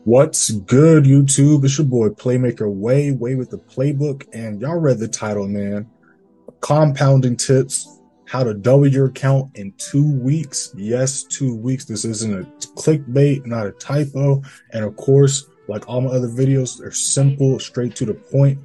What's good, YouTube? It's your boy Playmaker Way with the playbook, and y'all read the title, man. Compounding tips, how to double your account in 2 weeks. Yes, 2 weeks. This isn't a clickbait, not a typo. And of course, like all my other videos, they're simple, straight to the point.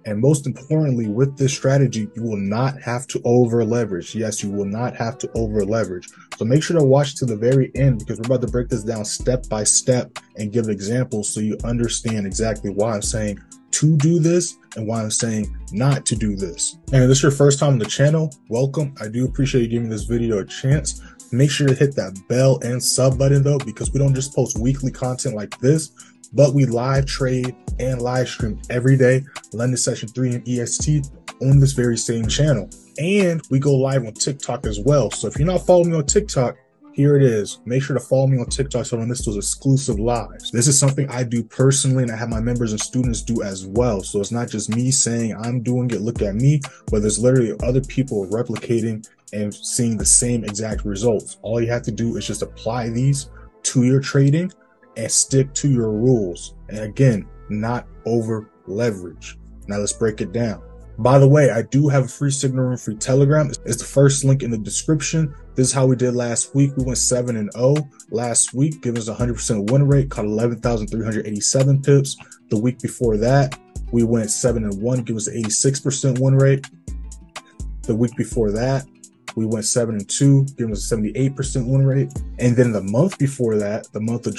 And most importantly, with this strategy, you will not have to over leverage. Yes, you will not have to over leverage. So make sure to watch to the very end because we're about to break this down step by step and give examples so you understand exactly why I'm saying to do this and why I'm saying not to do this. And if this is your first time on the channel, welcome. I do appreciate you giving this video a chance. Make sure to hit that bell and sub button though, because we don't just post weekly content like this, but we live trade and live stream every day, London session 3 and EST on this very same channel. And we go live on TikTok as well. So if you're not following me on TikTok, here it is. Make sure to follow me on TikTok so I don't miss those exclusive lives. This is something I do personally and I have my members and students do as well. So it's not just me saying I'm doing it, look at me, but there's literally other people replicating and seeing the same exact results. All you have to do is just apply these to your trading and stick to your rules. And again, not over leverage. Now let's break it down. By the way, I do have a free signal room, free Telegram. It's the first link in the description. This is how we did last week. We went 7-0 last week, giving us a 100% win rate, caught 11,387 pips. The week before that, we went 7-1, giving us an 86% win rate. The week before that, we went 7-2, giving us a 78% win rate. And then the month before that, the month of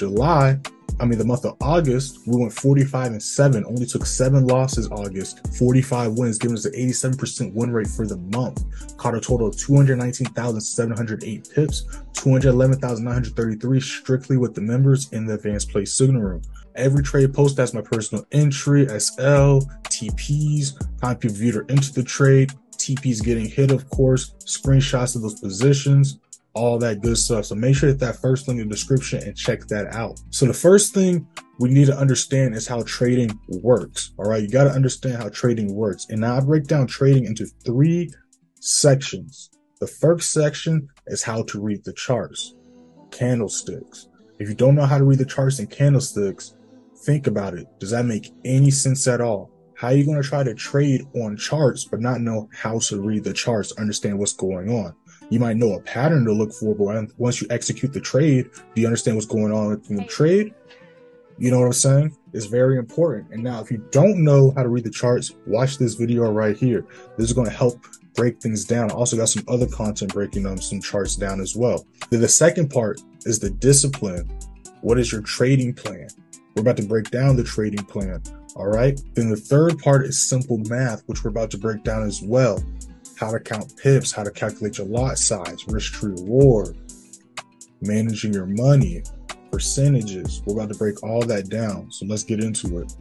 August, we went 45-7, only took 7 losses August, 45 wins, giving us an 87% win rate for the month. Caught a total of 219,708 pips, 211,933 strictly with the members in the advanced play signal room. Every trade post has my personal entry, SL, TPs, time people viewed or entered the trade, TPs getting hit, of course, screenshots of those positions, all that good stuff. So make sure to hit that first link in the description and check that out. So the first thing we need to understand is how trading works. All right, you got to understand how trading works. And now I break down trading into 3 sections. The first section is how to read the charts, candlesticks. If you don't know how to read the charts and candlesticks, think about it. Does that make any sense at all? How are you going to try to trade on charts but not know how to read the charts, understand what's going on? You might know a pattern to look for, but once you execute the trade, do you understand what's going on in the trade? You know what I'm saying? It's very important. And now if you don't know how to read the charts, watch this video right here. This is going to help break things down. I also got some other content breaking some charts down as well. Then the second part is the discipline. What is your trading plan? We're about to break down the trading plan. All right. Then the third part is simple math, which we're about to break down as well. How to count pips, how to calculate your lot size, risk to reward, managing your money, percentages. We're about to break all that down. So let's get into it.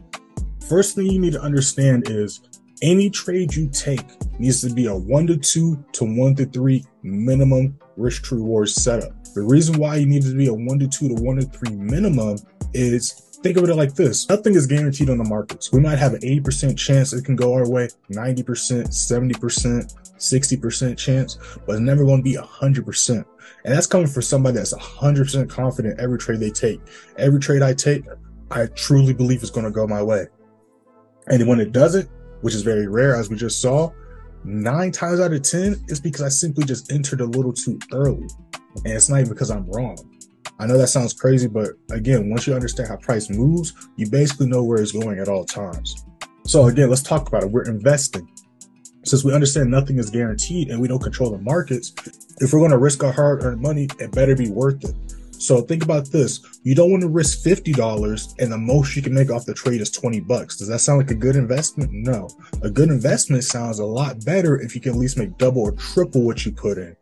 First thing you need to understand is any trade you take needs to be a 1-2 to 1-3 minimum risk to reward setup. The reason why you need to be a 1-2 to 1-3 minimum is, think of it like this. Nothing is guaranteed on the markets. We might have an 80% chance it can go our way, 90%, 70%, 60% chance, but it's never going to be 100%. And that's coming from somebody that's 100% confident every trade they take. Every trade I take, I truly believe is going to go my way. And when it doesn't, which is very rare, as we just saw, 9 times out of 10, it's because I simply just entered a little too early. And it's not even because I'm wrong. I know that sounds crazy, but again, once you understand how price moves, you basically know where it's going at all times. So again, let's talk about it. We're investing. Since we understand nothing is guaranteed and we don't control the markets, if we're going to risk our hard-earned money, it better be worth it. So think about this. You don't want to risk $50 and the most you can make off the trade is 20 bucks. Does that sound like a good investment? No. A good investment sounds a lot better if you can at least make double or triple what you put in.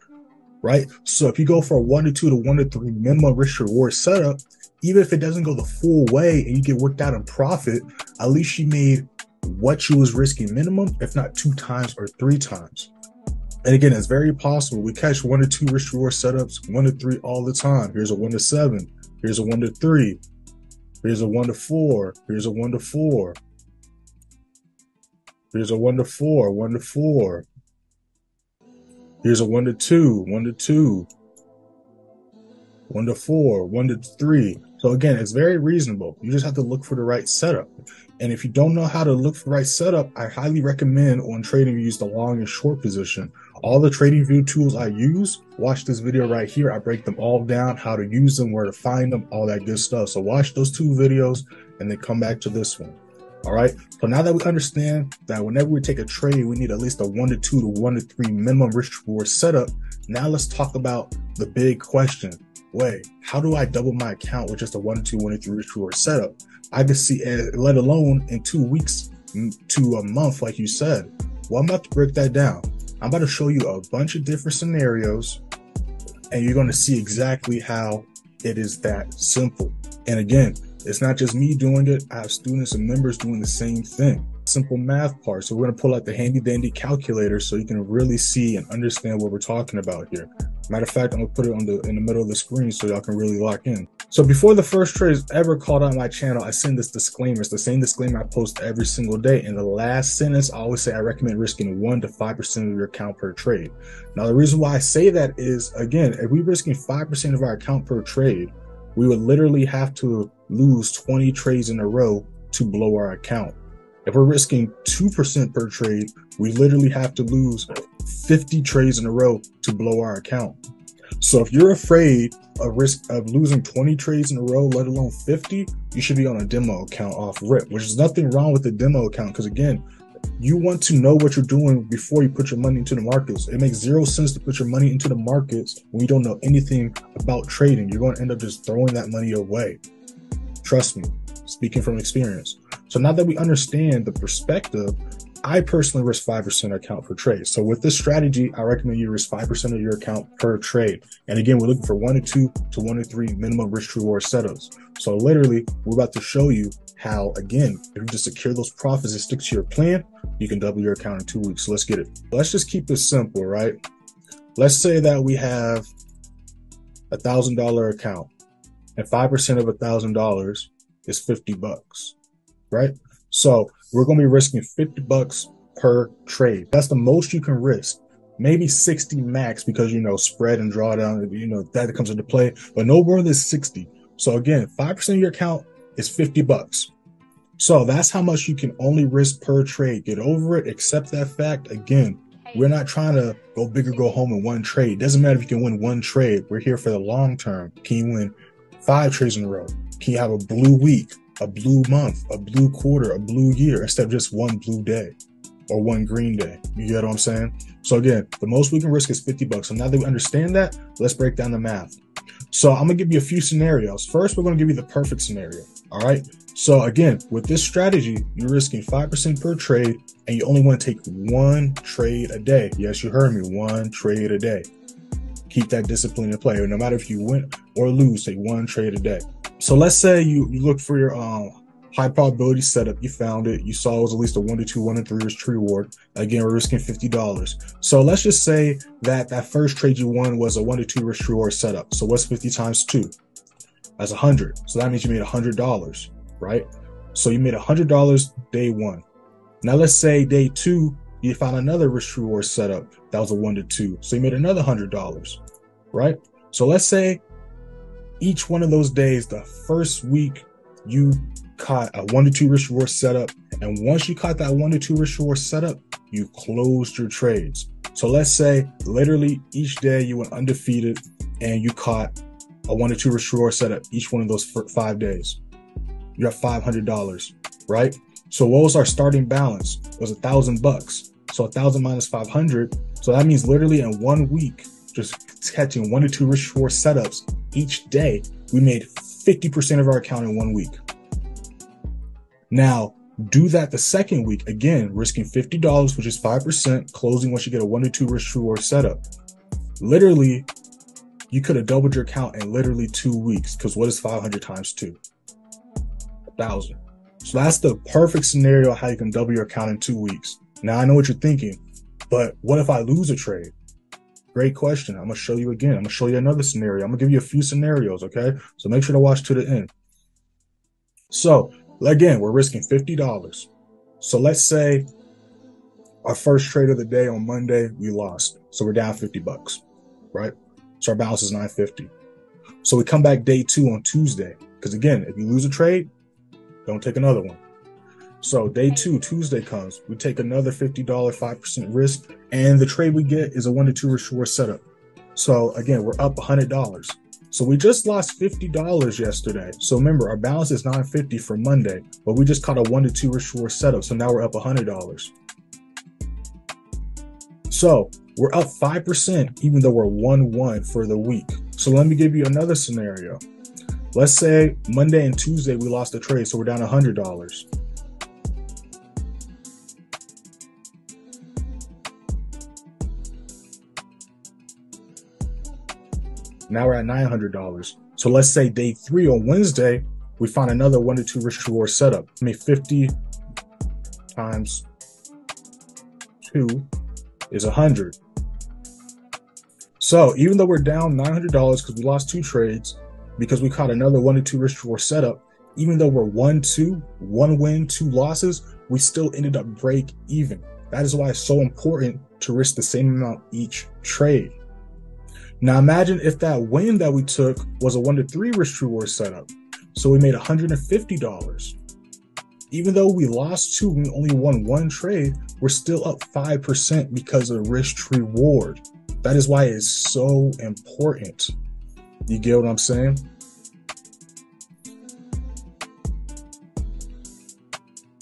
Right? So if you go for a 1-2 to 1-3 minimum risk reward setup, even if it doesn't go the full way and you get worked out in profit, at least you made what you was risking minimum, if not 2 times or 3 times. And again, it's very possible we catch 1-2 risk reward setups, 1-3 all the time. Here's a 1-7, here's a 1-3, here's a 1-4, here's a 1-4, here's a 1-4, 1-4. Here's a 1-2, 1-2, 1-4, 1-3. So again, it's very reasonable. You just have to look for the right setup. And if you don't know how to look for the right setup, I highly recommend on trading you use the long and short position. All the trading view tools I use, watch this video right here. I break them all down, how to use them, where to find them, all that good stuff. So watch those 2 videos and then come back to this one. All right. So now that we understand that whenever we take a trade, we need at least a 1 to 2 to 1 to 3 minimum risk reward setup. Now let's talk about the big question. Wait, how do I double my account with just a 1 to 2, 1 to 3 risk reward setup? I can see, let alone in 2 weeks to a month, like you said. Well, I'm about to break that down. I'm about to show you a bunch of different scenarios, and you're going to see exactly how it is that simple. And again, it's not just me doing it. I have students and members doing the same thing. Simple math part. So we're going to pull out the handy dandy calculator so you can really see and understand what we're talking about here. Matter of fact, I'm gonna put it in the middle of the screen so y'all can really lock in. So before the first trade is ever called on my channel, I send this disclaimer. It's the same disclaimer I post every single day. In the last sentence, I always say I recommend risking 1 to 5% of your account per trade. Now, the reason why I say that is, again, if we're risking 5% of our account per trade, we would literally have to lose 20 trades in a row to blow our account. If we're risking 2% per trade, we literally have to lose 50 trades in a row to blow our account. So if you're afraid of risk of losing 20 trades in a row, let alone 50, you should be on a demo account off rip, which is nothing wrong with the demo account. Because again, you want to know what you're doing before you put your money into the markets. It makes 0 sense to put your money into the markets when you don't know anything about trading. You're going to end up just throwing that money away. Trust me, speaking from experience. So now that we understand the perspective, I personally risk 5% account per trade. So with this strategy, I recommend you risk 5% of your account per trade. And again, we're looking for 1 to 2 to 1 to 3 minimum risk reward setups. So literally, we're about to show you how, again, if you just secure those profits and stick to your plan, you can double your account in 2 weeks. So let's get it. Let's just keep this simple, right? Let's say that we have $1,000 account and 5% of $1,000 is $50, right? So we're going to be risking $50 per trade. That's the most you can risk. Maybe 60 max because, you know, spread and drawdown, you know, that comes into play, but no more than 60. So again, 5% of your account is $50. So that's how much you can only risk per trade. Get over it. Accept that fact. Again, we're not trying to go big or go home in one trade. It doesn't matter if you can win one trade. We're here for the long term. Can you win 5 trades in a row? Can you have a blue week, a blue month, a blue quarter, a blue year, instead of just one blue day or one green day? You get what I'm saying? So again, the most we can risk is $50. So now that we understand that, let's break down the math. So I'm gonna give you a few scenarios. First, we're gonna give you the perfect scenario. All right. So again, with this strategy, you're risking 5% per trade and you only want to take 1 trade a day. Yes, you heard me, 1 trade a day. Keep that discipline in play. No matter if you win or lose, take 1 trade a day. So let's say you look for your high probability setup. You found it. You saw it was at least a 1 to 2, 1 to 3 risk reward. Again, we're risking $50. So let's just say that first trade you won was a 1 to 2 risk reward setup. So what's 50 times 2? That's 100. So that means you made $100, right? So you made $100 day 1. Now let's say day 2, you found another risk reward setup that was a 1 to 2. So you made another $100, right? So let's say each one of those days, the first week you caught a 1 to 2 risk reward setup. And once you caught that 1 to 2 risk reward setup, you closed your trades. So let's say literally each day you went undefeated and you caught a 1 to 2 risk reward setup each one of those 5 days. You got $500, right? So what was our starting balance? It was $1,000. So 1,000 minus 500. So that means literally in 1 week, just catching 1 to 2 risk reward setups each day, we made 50% of our account in 1 week. Now, do that the second week, again, risking $50, which is 5%, closing once you get a 1 to 2 risk reward setup. Literally, you could have doubled your account in literally 2 weeks, because what is 500 times 2? 1,000. So that's the perfect scenario how you can double your account in 2 weeks. Now, I know what you're thinking, but what if I lose a trade? Great question. I'm going to show you again. I'm going to show you another scenario. I'm going to give you a few scenarios, okay? So make sure to watch to the end. So again, we're risking $50. So let's say our first trade of the day on Monday, we lost. So we're down $50, right? So our balance is $950. So we come back day 2 on Tuesday. Because again, if you lose a trade, don't take another one. So day 2, Tuesday comes, we take another $50 5% risk, and the trade we get is a 1 to 2 risk reward setup. So again, we're up $100. So we just lost $50 yesterday. So remember, our balance is $950 for Monday, but we just caught a 1 to 2 risk reward setup. So now we're up $100. So we're up 5%, even though we're 1-1 for the week. So let me give you another scenario. Let's say Monday and Tuesday, we lost the trade. So we're down $100. Now we're at $900. So let's say day 3 on Wednesday, we find another 1 to 2 risk reward setup. 50 times 2 is 100. So even though we're down $900 because we lost 2 trades, because we caught another 1 to 2 risk reward setup, even though we're 1-2, 1 win, 2 losses, we still ended up break even. That is why it's so important to risk the same amount each trade. Now imagine if that win that we took was a 1 to 3 risk reward setup. So we made $150. Even though we lost 2, we only won 1 trade, we're still up 5% because of risk reward. That is why it's so important. You get what I'm saying?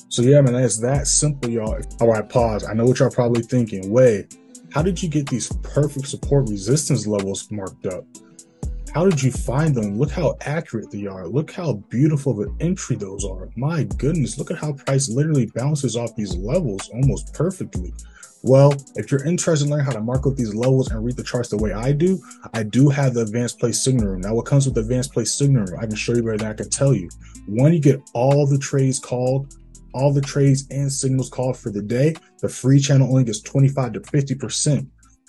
So yeah, man, it's that simple, y'all. All right, pause. I know what y'all probably thinking. Wait, how did you get these perfect support resistance levels marked up? How did you find them? Look how accurate they are. Look how beautiful of an entry those are. My goodness, look at how price literally bounces off these levels almost perfectly. Well, if you're interested in learning how to mark up these levels and read the charts the way I do have the advanced play signal room. Now, what comes with the advanced play signal room? I can show you better than I can tell you. When you get all the trades called, all the trades and signals called for the day, the free channel only gets 25 to 50%.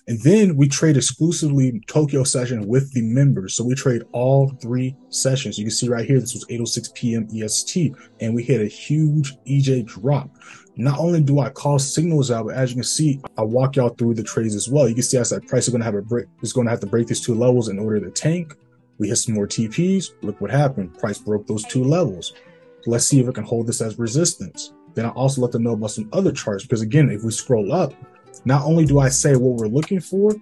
And then we trade exclusively Tokyo session with the members. So we trade all 3 sessions. You can see right here, this was 8:06 p.m. EST, and we hit a huge EJ drop. Not only do I call signals out, but as you can see, I walk y'all through the trades as well. You can see I said price is going to have a break, is going to have to break these 2 levels in order to tank. We hit some more TPs. Look what happened. Price broke those 2 levels. Let's see if it can hold this as resistance. Then I also let them know about some other charts, because again, if we scroll up, not only do I say what we're looking for,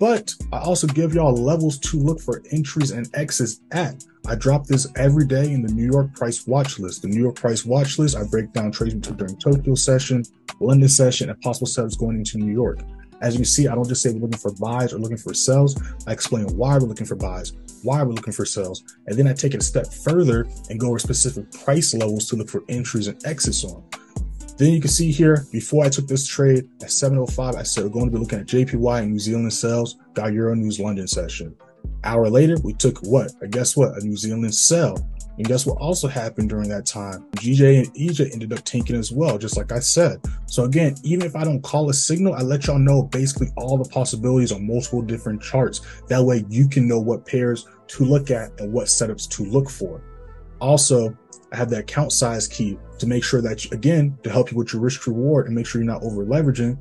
but I also give y'all levels to look for entries and exits at. I drop this every day in the New York price watch list. The New York price watch list, I break down trades we took during Tokyo session, London session, and possible setups going into New York. As you can see, I don't just say we're looking for buys or looking for sells. I explain why we're looking for buys, why we're looking for sells, and then I take it a step further and go over specific price levels to look for entries and exits on. Then you can see here, before I took this trade at 7:05, I said we're going to be looking at JPY and New Zealand sells, got Euro News London session. Hour later, we took what? Guess what? A New Zealand sell. And guess what also happened during that time? GJ and EJ ended up tanking as well, just like I said. So again, even if I don't call a signal, I let y'all know basically all the possibilities on multiple different charts. That way you can know what pairs to look at and what setups to look for. Also, I have that account size key to make sure that, again, to help you with your risk reward and make sure you're not over leveraging,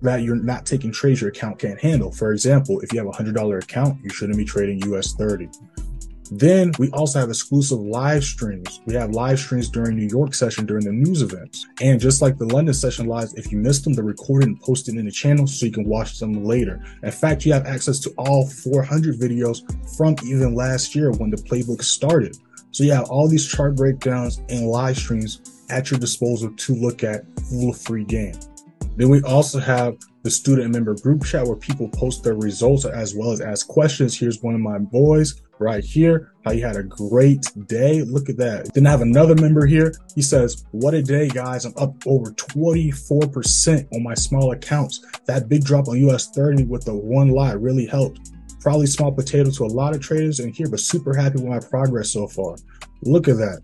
that you're not taking trades your account can't handle. For example, if you have a $100 account, you shouldn't be trading US 30. Then we also have exclusive live streams. We have live streams during New York session during the news events. And just like the London session lives, if you missed them, they're recorded and posted in the channel so you can watch them later. In fact, you have access to all 400 videos from even last year when the playbook started. So you have all these chart breakdowns and live streams at your disposal to look at full free game. Then we also have the student and member group chat where people post their results as well as ask questions. Here's one of my boys right here, how he had a great day. Look at that. Then I have another member here. He says, what a day, guys. I'm up over 24% on my small accounts. That big drop on US 30 with the 1 lot really helped. Probably small potato to a lot of traders in here, but super happy with my progress so far. Look at that.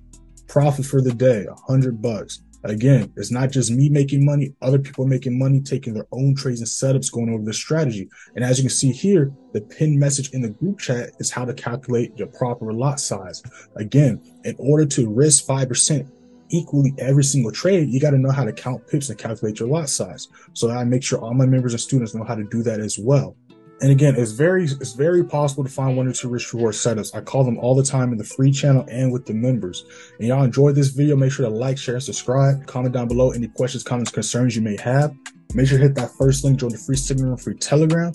Profit for the day, $100. Again, it's not just me making money, other people making money, taking their own trades and setups, going over the strategy. And as you can see here, the pinned message in the group chat is how to calculate your proper lot size. Again, in order to risk 5% equally every single trade, you got to know how to count pips and calculate your lot size. So I make sure all my members and students know how to do that as well. And again, it's very possible to find 1 or 2 risk reward setups. I call them all the time in the free channel and with the members. And y'all enjoyed this video, make sure to like, share, and subscribe. Comment down below any questions, comments, concerns you may have. Make sure to hit that first link, join the free Signal and free Telegram.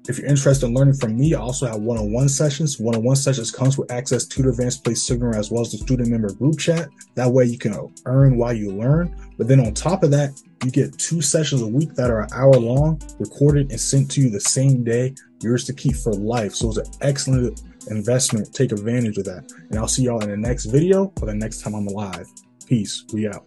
If you're interested in learning from me, I also have one-on-one sessions. One-on-one sessions comes with access to the advanced play Signal as well as the student member group chat. That way you can earn while you learn. But then on top of that, you get 2 sessions a week that are an hour long, recorded and sent to you the same day, yours to keep for life. So it's an excellent investment. Take advantage of that. And I'll see y'all in the next video or the next time I'm live. Peace. We out.